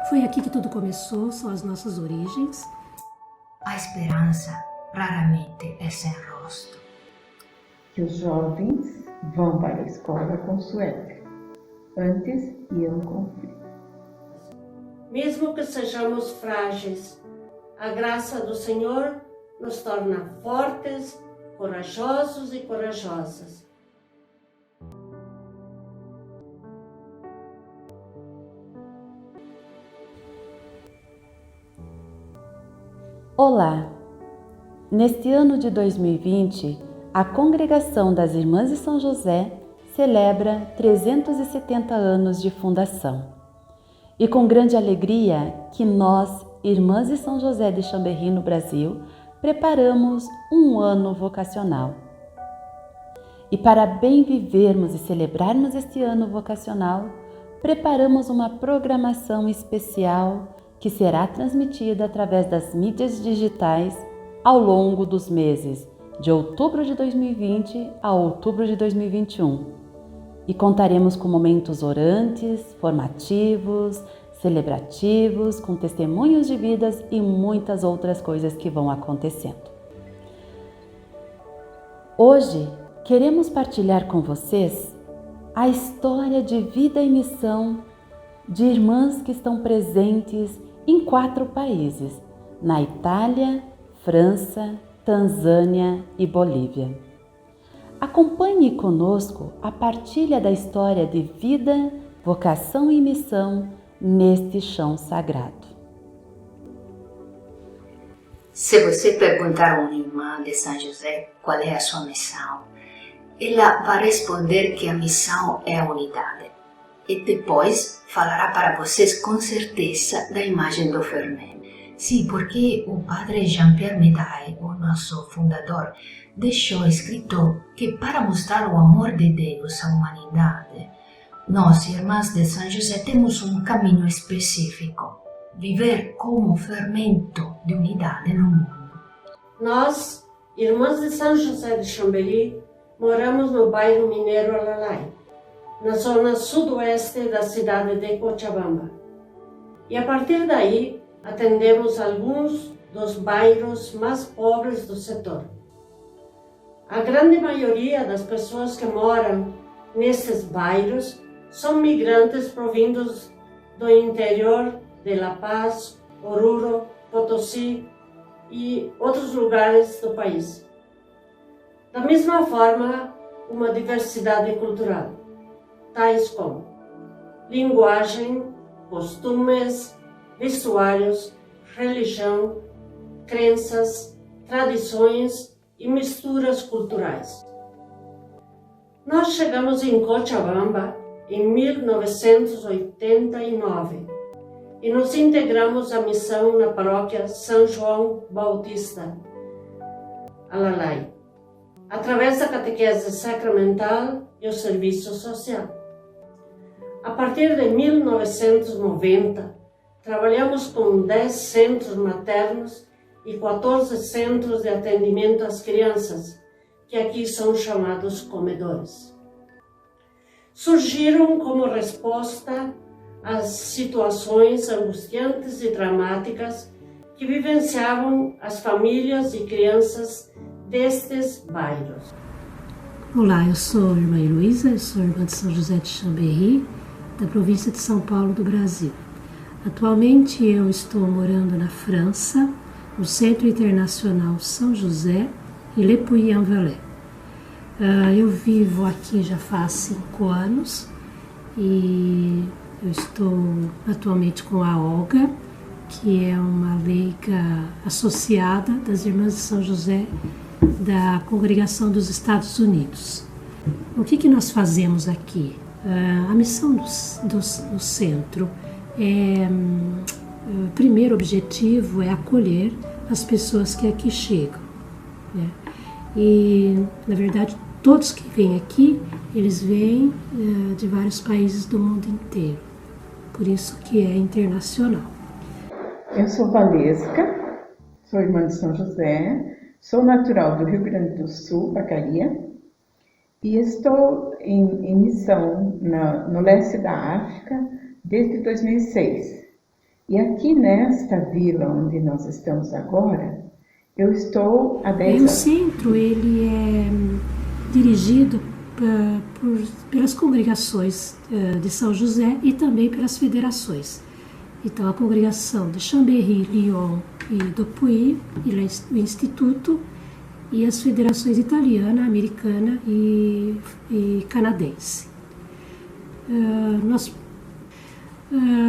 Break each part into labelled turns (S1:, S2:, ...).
S1: Foi aqui que tudo começou, são as nossas origens.
S2: A esperança raramente é sem rosto.
S3: Que os jovens vão para a escola com suéter. Antes iam com frio.
S4: Mesmo que sejamos frágeis, a graça do Senhor nos torna fortes, corajosos e corajosas.
S5: Olá! Neste ano de 2020, a Congregação das Irmãs de São José celebra 370 anos de fundação. E com grande alegria que nós, Irmãs de São José de Chambéry, no Brasil, preparamos um ano vocacional. E para bem vivermos e celebrarmos este ano vocacional, preparamos uma programação especial que será transmitida através das mídias digitais ao longo dos meses de outubro de 2020 a outubro de 2021. E contaremos com momentos orantes, formativos, celebrativos, com testemunhos de vidas e muitas outras coisas que vão acontecendo. Hoje, queremos partilhar com vocês a história de vida e missão de irmãs que estão presentes em 4 países, na Itália, França, Tanzânia e Bolívia. Acompanhe conosco a partilha da história de vida, vocação e missão neste chão sagrado.
S2: Se você perguntar a uma irmã de São José qual é a sua missão, ela vai responder que a missão é a unidade. E depois falará para vocês com certeza da imagem do Firmem. Sim, porque o padre Jean-Pierre Médaille, o nosso fundador, deixou escrito que para mostrar o amor de Deus à humanidade, nós, irmãs de São José, temos um caminho específico: viver como fermento de unidade no mundo.
S4: Nós, irmãs de São José de Chambéry, moramos no bairro mineiro Alalai, na zona sudoeste da cidade de Cochabamba. E a partir daí, atendemos alguns dos bairros mais pobres do setor. A grande maioria das pessoas que moram nesses bairros são migrantes provindos do interior de La Paz, Oruro, Potosí e outros lugares do país. Da mesma forma, uma diversidade cultural, tais como linguagem, costumes, vestuários, religião, crenças, tradições e misturas culturais. Nós chegamos em Cochabamba em 1989 e nos integramos à missão na paróquia São João Bautista, Alalai, através da catequese sacramental e o serviço social. A partir de 1990, trabalhamos com 10 centros maternos e 14 centros de atendimento às crianças, que aqui são chamados comedores. Surgiram como resposta às situações angustiantes e dramáticas que vivenciavam as famílias e crianças destes bairros.
S1: Olá, eu sou a irmã Heloísa, eu sou irmã de São José de Chambéry, da província de São Paulo, do Brasil. Atualmente eu estou morando na França, no Centro Internacional São José e Le Puy-en-Velay. Eu vivo aqui já faz 5 anos e eu estou atualmente com a Olga, que é uma leiga associada das Irmãs de São José da Congregação dos Estados Unidos. O que nós fazemos aqui? A missão do centro o primeiro objetivo é acolher as pessoas que aqui chegam, né? E, na verdade, todos que vêm aqui, eles vêm de vários países do mundo inteiro, por isso que é internacional.
S3: Eu sou Valesca, sou irmã de São José, sou natural do Rio Grande do Sul, Vacaria, e estou em missão no leste da África desde 2006. E aqui nesta vila onde nós estamos agora, eu estou há 10 anos.
S1: O centro ele é dirigido pelas congregações de São José e também pelas federações. Então, a congregação de Chambéry, Lyon e Dupuy, o Instituto, e as federações italiana, americana e canadense.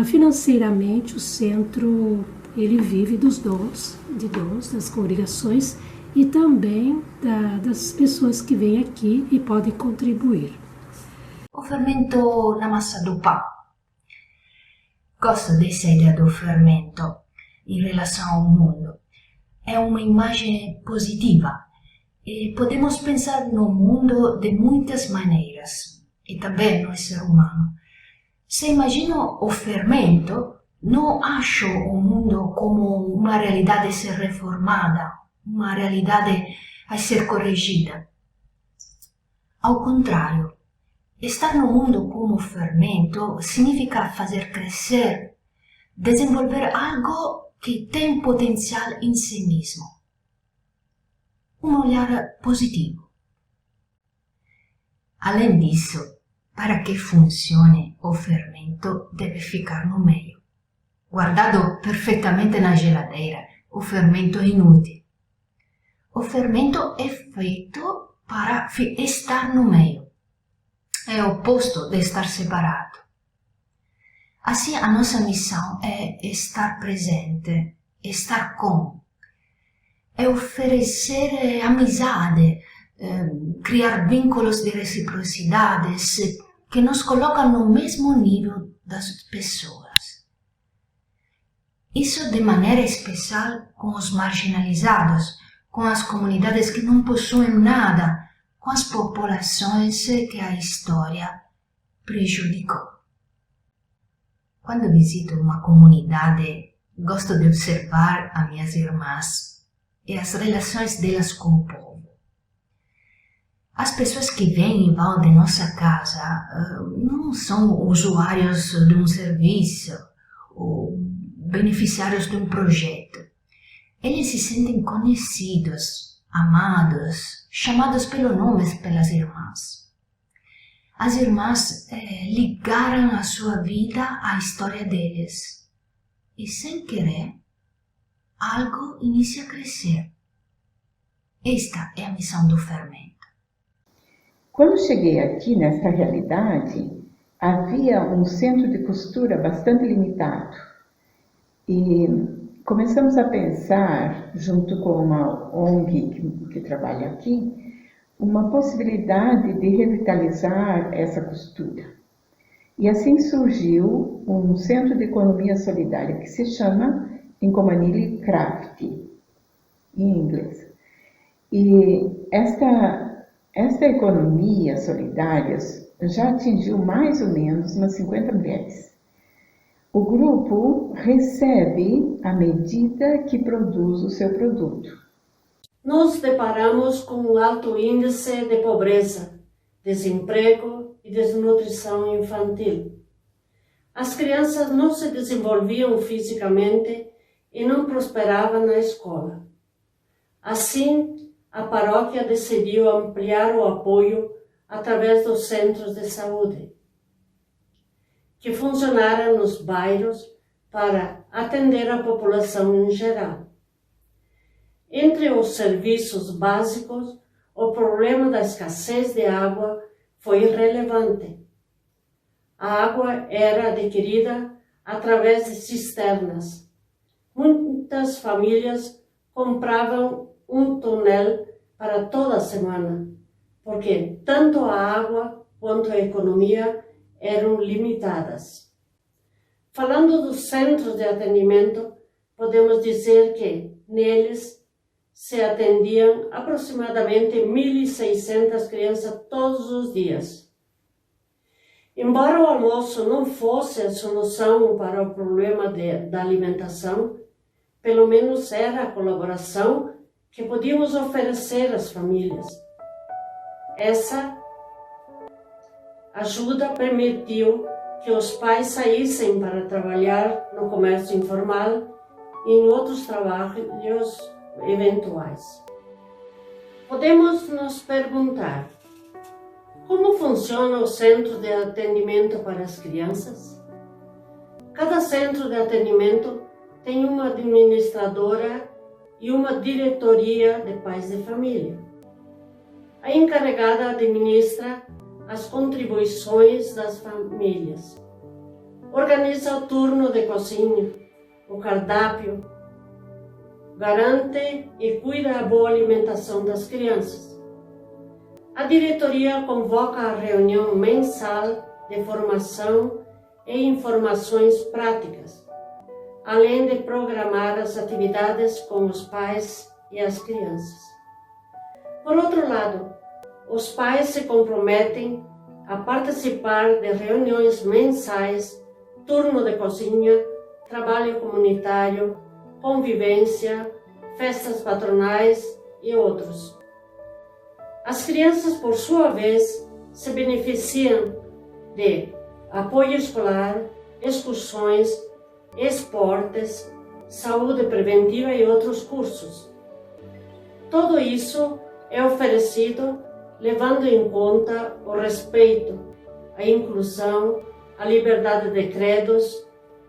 S1: Financeiramente, o centro ele vive dos dons das congregações e também das pessoas que vêm aqui e podem contribuir.
S2: O fermento na massa do pão. Gosto dessa ideia do fermento em relação ao mundo. É uma imagem positiva e podemos pensar no mundo de muitas maneiras e também no ser humano. Se imagino o fermento, não acho o mundo como uma realidade a ser reformada, uma realidade a ser corrigida. Ao contrário, estar no mundo como fermento significa fazer crescer, desenvolver algo que tem potencial em si mesmo. Um olhar positivo. Além disso, para que funcione, o fermento deve ficar no meio. Guardado perfeitamente na geladeira, o fermento é inútil. O fermento é feito para estar no meio. É o oposto de estar separado. Assim, a nossa missão é estar presente, estar com. É oferecer amizade, criar vínculos de reciprocidades que nos colocam no mesmo nível das pessoas. Isso de maneira especial com os marginalizados, com as comunidades que não possuem nada, com as populações que a história prejudicou. Quando visito uma comunidade, gosto de observar as minhas irmãs e as relações delas com o povo. As pessoas que vêm e vão de nossa casa não são usuários de um serviço ou beneficiários de um projeto. Eles se sentem conhecidos, amados, chamados pelo nome pelas irmãs. As irmãs ligaram a sua vida à história deles. E sem querer, algo inicia a crescer. Esta é a missão do fermento.
S3: Quando cheguei aqui nesta realidade, havia um centro de costura bastante limitado. E começamos a pensar, junto com uma ONG que trabalha aqui, uma possibilidade de revitalizar essa costura. E assim surgiu um centro de economia solidária que se chama Incomanili Craft, em inglês. E esta economia solidária já atingiu mais ou menos umas 50 mulheres. O grupo recebe à medida que produz o seu produto.
S4: Nos deparamos com um alto índice de pobreza, desemprego e desnutrição infantil. As crianças não se desenvolviam fisicamente e não prosperavam na escola. Assim, a paróquia decidiu ampliar o apoio através dos centros de saúde, que funcionaram nos bairros para atender a população em geral. Entre os serviços básicos, o problema da escassez de água foi relevante. A água era adquirida através de cisternas. Muitas famílias compravam um tonel para toda a semana, porque tanto a água quanto a economia eram limitadas. Falando dos centros de atendimento, podemos dizer que neles se atendiam aproximadamente 1.600 crianças todos os dias. Embora o almoço não fosse a solução para o problema da alimentação, pelo menos era a colaboração que podíamos oferecer às famílias. Essa ajuda permitiu que os pais saíssem para trabalhar no comércio informal e em outros trabalhos eventuais. Podemos nos perguntar: como funciona o centro de atendimento para as crianças? Cada centro de atendimento tem uma administradora e uma diretoria de pais de família. A encarregada administra as contribuições das famílias, organiza o turno de cozinha, o cardápio, garante e cuida da boa alimentação das crianças. A diretoria convoca a reunião mensal de formação e informações práticas, além de programar as atividades com os pais e as crianças. Por outro lado, os pais se comprometem a participar de reuniões mensais, turno de cozinha, trabalho comunitário, convivência, festas patronais e outros. As crianças, por sua vez, se beneficiam de apoio escolar, excursões, esportes, saúde preventiva e outros cursos. Tudo isso é oferecido levando em conta o respeito, a inclusão, a liberdade de credos,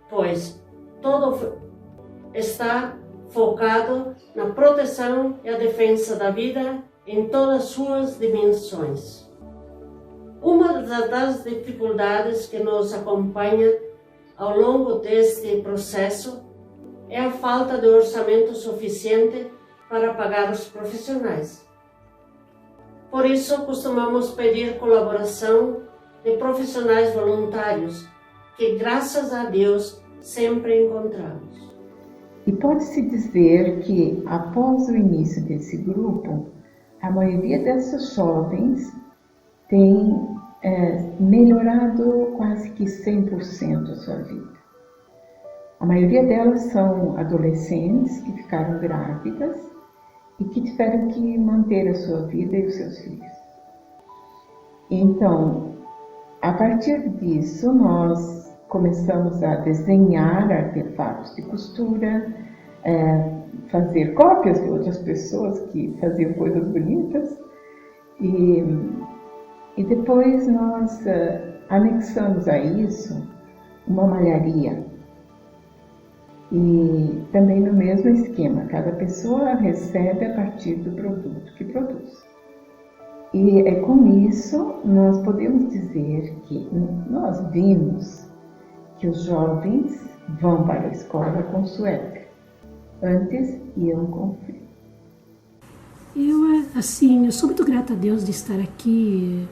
S4: pois tudo está focado na proteção e a defesa da vida em todas suas dimensões. Uma das dificuldades que nos acompanha ao longo deste processo é a falta de orçamento suficiente para pagar os profissionais. Por isso, costumamos pedir colaboração de profissionais voluntários, que, graças a Deus, sempre encontramos.
S3: E pode-se dizer que, após o início desse grupo, a maioria dessas jovens tem melhorado quase que 100% a sua vida. A maioria delas são adolescentes que ficaram grávidas e que tiveram que manter a sua vida e os seus filhos. Então, a partir disso, nós começamos a desenhar artefatos de costura, fazer cópias de outras pessoas que faziam coisas bonitas e depois nós anexamos a isso uma malharia. E também no mesmo esquema, cada pessoa recebe a partir do produto que produz. E com isso nós podemos dizer que nós vimos que os jovens vão para a escola com suéter. Antes iam com frio.
S1: Eu sou muito grata a Deus de estar aqui,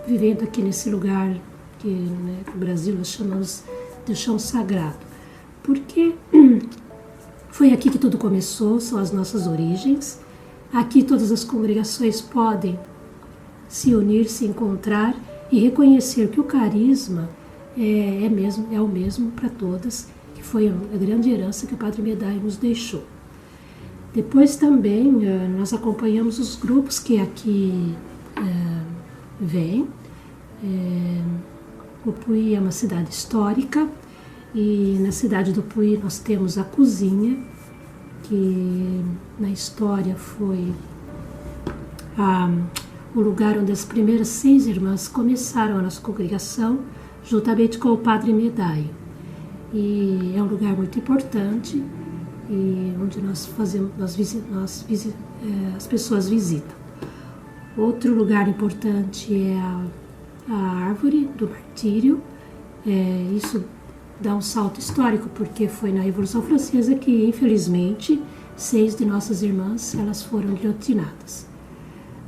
S1: vivendo aqui nesse lugar que no Brasil nós chamamos de chão sagrado. Porque foi aqui que tudo começou, são as nossas origens. Aqui todas as congregações podem se unir, se encontrar e reconhecer que o carisma é o mesmo para todas, que foi a grande herança que o Padre Medaille nos deixou. Depois também nós acompanhamos os grupos que aqui vêm. O Puy é uma cidade histórica. E na cidade do Puy nós temos a cozinha, que na história foi o lugar onde as primeiras 6 irmãs começaram a nossa congregação, juntamente com o Padre Medaille. E é um lugar muito importante, e onde as pessoas visitam. Outro lugar importante é a árvore do martírio. Isso dá um salto histórico, porque foi na Revolução Francesa que, infelizmente, 6 de nossas irmãs elas foram guilhotinadas.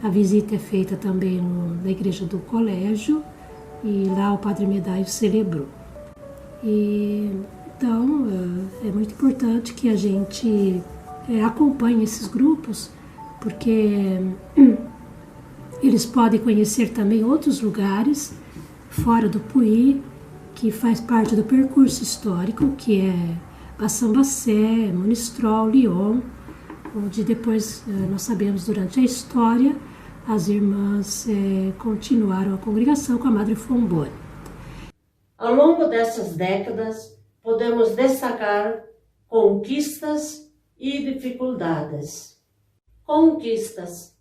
S1: A visita é feita também na igreja do colégio, e lá o Padre Medaille celebrou. Então, é muito importante que a gente acompanhe esses grupos, porque eles podem conhecer também outros lugares fora do Puy, que faz parte do percurso histórico, que é Bassambassé, Monistrol, Lyon, onde depois nós sabemos durante a história as irmãs continuaram a congregação com a Madre Fombone.
S4: Ao longo dessas décadas, podemos destacar conquistas e dificuldades. Conquistas.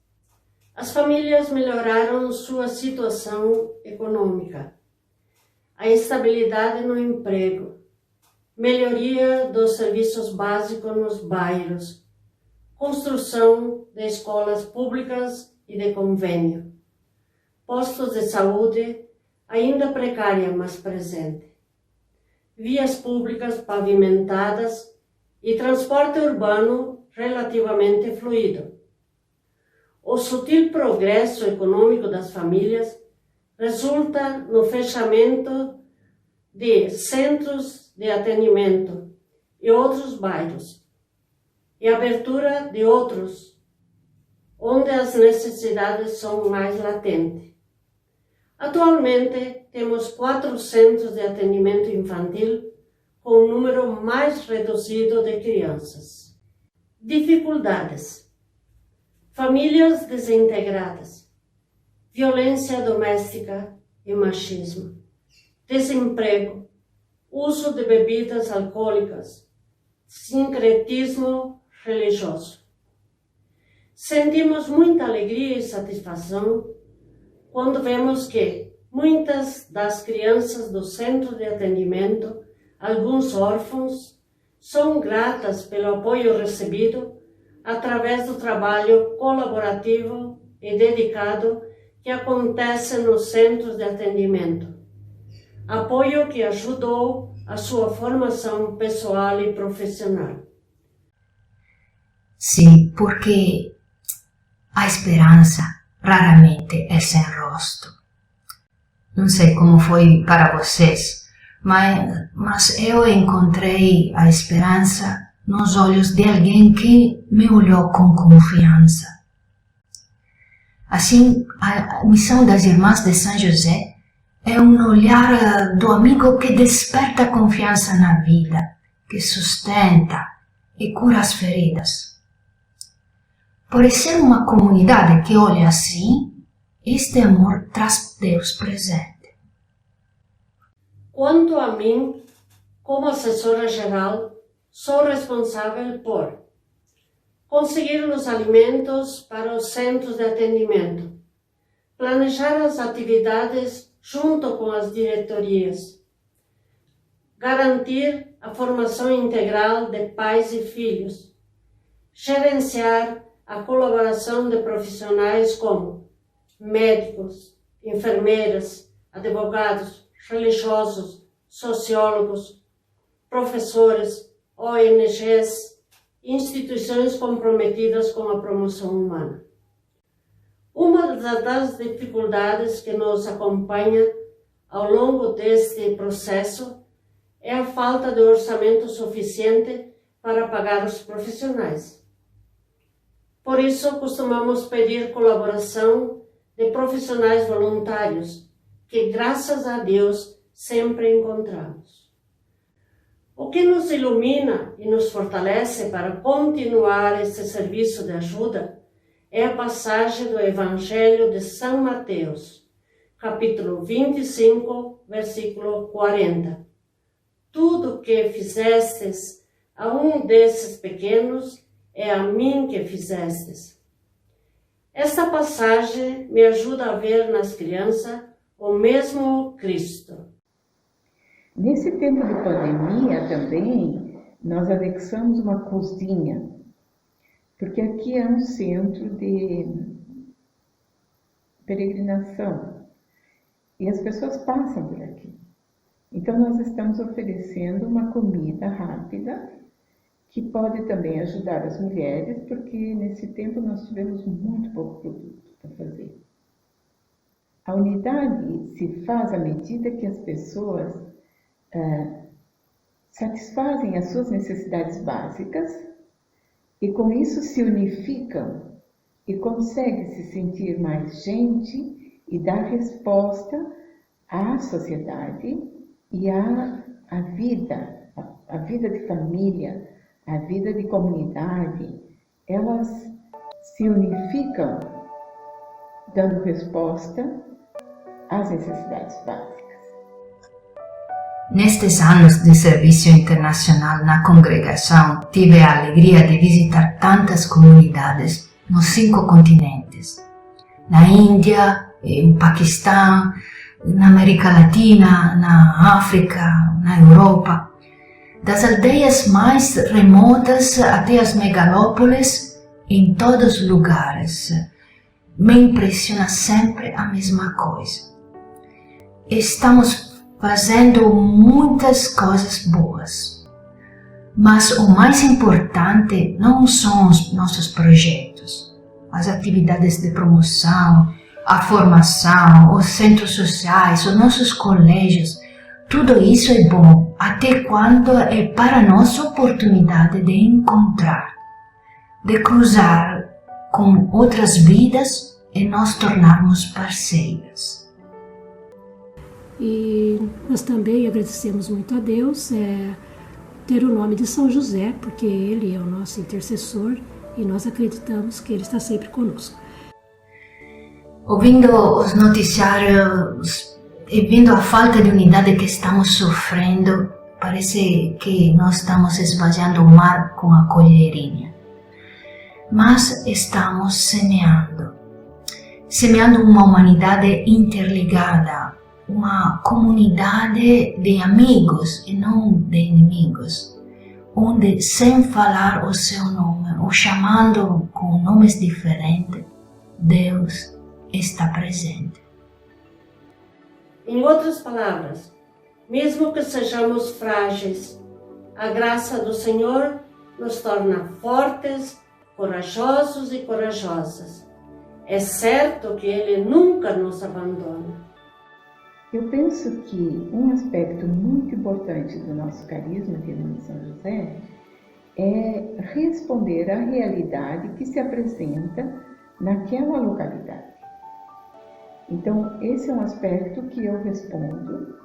S4: As famílias melhoraram sua situação econômica, a estabilidade no emprego, melhoria dos serviços básicos nos bairros, construção de escolas públicas e de convênio, postos de saúde ainda precária, mas presente, vias públicas pavimentadas e transporte urbano relativamente fluido. O sutil progresso econômico das famílias resulta no fechamento de centros de atendimento e outros bairros, e abertura de outros, onde as necessidades são mais latentes. Atualmente, temos 4 centros de atendimento infantil com um número mais reduzido de crianças. Dificuldades. Famílias desintegradas, violência doméstica e machismo, desemprego, uso de bebidas alcoólicas, sincretismo religioso. Sentimos muita alegria e satisfação quando vemos que muitas das crianças do centro de atendimento, alguns órfãos, são gratas pelo apoio recebido através do trabalho colaborativo e dedicado que acontece nos centros de atendimento. Apoio que ajudou a sua formação pessoal e profissional.
S2: Sim, porque a esperança raramente é sem rosto. Não sei como foi para vocês, mas eu encontrei a esperança nos olhos de alguém que me olhou com confiança. Assim, a missão das Irmãs de São José é um olhar do amigo que desperta confiança na vida, que sustenta e cura as feridas. Por ser uma comunidade que olha assim, este amor traz Deus presente.
S4: Quanto a mim, como assessora geral, sou responsável por conseguir os alimentos para os centros de atendimento, planejar as atividades junto com as diretorias, garantir a formação integral de pais e filhos, gerenciar a colaboração de profissionais como médicos, enfermeiras, advogados, religiosos, sociólogos, professores, ONGs, instituições comprometidas com a promoção humana. Uma das dificuldades que nos acompanha ao longo deste processo é a falta de orçamento suficiente para pagar os profissionais. Por isso, costumamos pedir colaboração de profissionais voluntários, que, graças a Deus, sempre encontramos. O que nos ilumina e nos fortalece para continuar esse serviço de ajuda é a passagem do Evangelho de São Mateus, capítulo 25, versículo 40. Tudo que fizestes a um desses pequenos, é a mim que fizestes. Esta passagem me ajuda a ver nas crianças o mesmo Cristo.
S3: Nesse tempo de pandemia também, nós anexamos uma cozinha, porque aqui é um centro de peregrinação e as pessoas passam por aqui. Então nós estamos oferecendo uma comida rápida, que pode também ajudar as mulheres, porque nesse tempo nós tivemos muito pouco produto para fazer. A unidade se faz à medida que as pessoas satisfazem as suas necessidades básicas e com isso se unificam e conseguem se sentir mais gente e dar resposta à sociedade e à vida de família, a vida de comunidade. Elas se unificam dando resposta às necessidades básicas.
S4: Quando a mim, como assessora geral, sou responsável por conseguir os alimentos para os centros de atendimento, planejar as atividades junto com as diretorias, garantir a formação integral de pais e filhos, gerenciar a colaboração de profissionais como médicos, enfermeiras, advogados, religiosos, professores, ONGs, instituições comprometidas com a promoção humana.
S2: Nestes anos de serviço internacional na congregação, tive a alegria de visitar tantas comunidades nos 5 continentes. Na Índia, no Paquistão, na América Latina, na África, na Europa. Das aldeias mais remotas até as megalópolis, em todos os lugares. Me impressiona sempre a mesma coisa. Estamos fazendo muitas coisas boas, mas o mais importante não são os nossos projetos, as atividades de promoção, a formação, os centros sociais, os nossos colégios. Tudo isso é bom, até quando é para nós oportunidade de encontrar, de cruzar com outras vidas e nos tornarmos parceiras.
S1: E nós também agradecemos muito a Deus ter o nome de São José, porque ele é o nosso intercessor e nós acreditamos que ele está sempre conosco.
S2: Ouvindo os noticiários e vendo a falta de unidade que estamos sofrendo, parece que nós estamos esvaziando o mar com a colherinha. Mas estamos semeando uma humanidade interligada, uma comunidade de amigos e não de inimigos, onde sem falar o seu nome ou chamando com nomes diferentes, Deus está presente.
S4: Em outras palavras, mesmo que sejamos frágeis, a graça do Senhor nos torna fortes, corajosos e corajosas. É certo que Ele nunca nos abandona.
S3: Eu penso que um aspecto muito importante do nosso carisma aqui no São José é responder à realidade que se apresenta naquela localidade. Então, esse é um aspecto que eu respondo,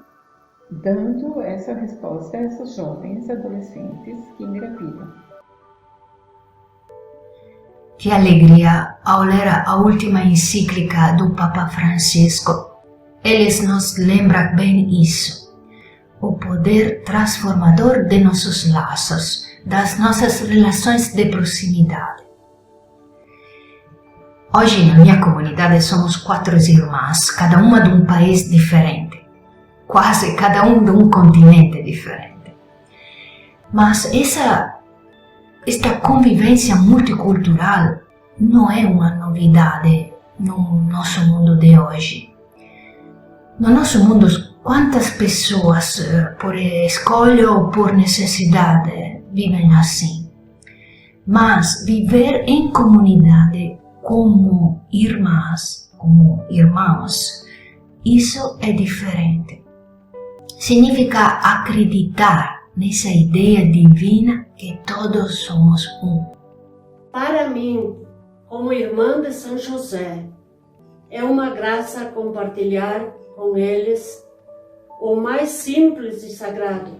S3: dando essa resposta a essas jovens adolescentes que engravidam.
S2: Que alegria ao ler a última encíclica do Papa Francisco. Eles nos lembram bem isso, o poder transformador de nossos laços, das nossas relações de proximidade. Hoje na minha comunidade somos 4 irmãs, cada uma de um país diferente, quase cada um de um continente diferente. Mas esta convivência multicultural não é uma novidade no nosso mundo de hoje. No nosso mundo, quantas pessoas, por escolha ou por necessidade, vivem assim? Mas viver em comunidade como irmãs, como irmãos, isso é diferente. Significa acreditar nessa ideia divina que todos somos um.
S4: Para mim, como irmã de São José, é uma graça compartilhar com eles o mais simples e sagrado,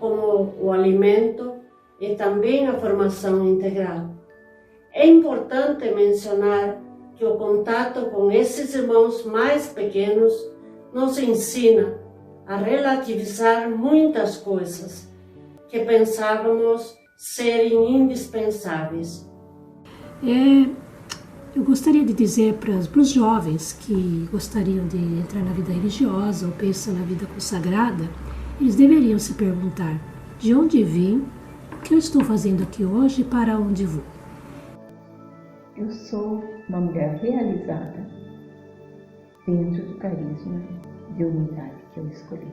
S4: como o alimento e também a formação integral. É importante mencionar que o contato com esses irmãos mais pequenos nos ensina a relativizar muitas coisas que pensávamos serem indispensáveis.
S1: Eu gostaria de dizer para os jovens que gostariam de entrar na vida religiosa ou pensam na vida consagrada, eles deveriam se perguntar: de onde vim, o que eu estou fazendo aqui hoje e para onde vou?
S3: Eu sou uma mulher realizada dentro do carisma de unidade que eu escolhi.